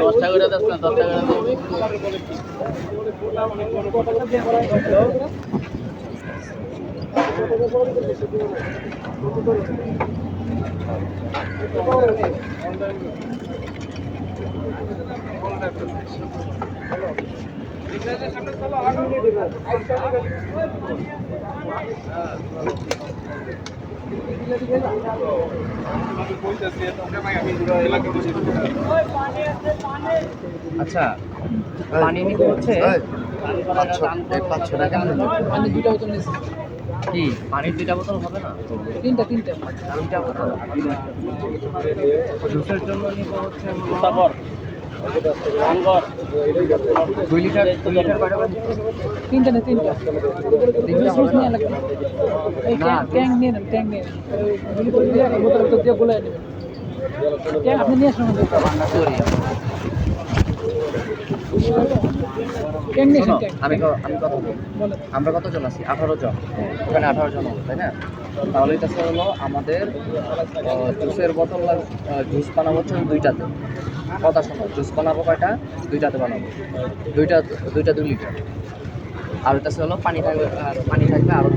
দশটা করে দশ না 10 টাকা আচ্ছা পানি নিতে হচ্ছে 500 টাকা পানি 2টা বোতল নিয়েছি। কি পানির 2টা বোতল হবে না? 3টা। 3টা বোতল জুসের জন্য নিব হচ্ছে 2 লিটার কয়টা করে দিচ্ছেন? 3টা না 3টা। তিনটা জুস হবে নিয়ে না? লাগবে। এই না, ট্যাঙ্ক নিয়ে নেন, ট্যাঙ্ক নিয়ে নেন। গুলি করে দিয়ে বোতল তো দিয়ে গুলাই নেবেন। ট্যাঙ্ক আপনি নিয়ে আসুন আমাদের। সরি ট্যাঙ্ক নিয়ে শোনো, আসুন, ট্যাঙ্ক। আমি কথা বলবো। বলেন। আমরা কতজন আছি? 18 জন। ওখানে 18 জন হবে, তাই না? তাহলে এটা হলো আমাদের জুসের বোতল জুস বানাবো হচ্ছে 2টাতে। কথা শোনো, জুস বানাবো কয়টা? 2টাতে বানাবো। দুইটা 2 লিটার। আর এটা হলো পানি থাকবে আরো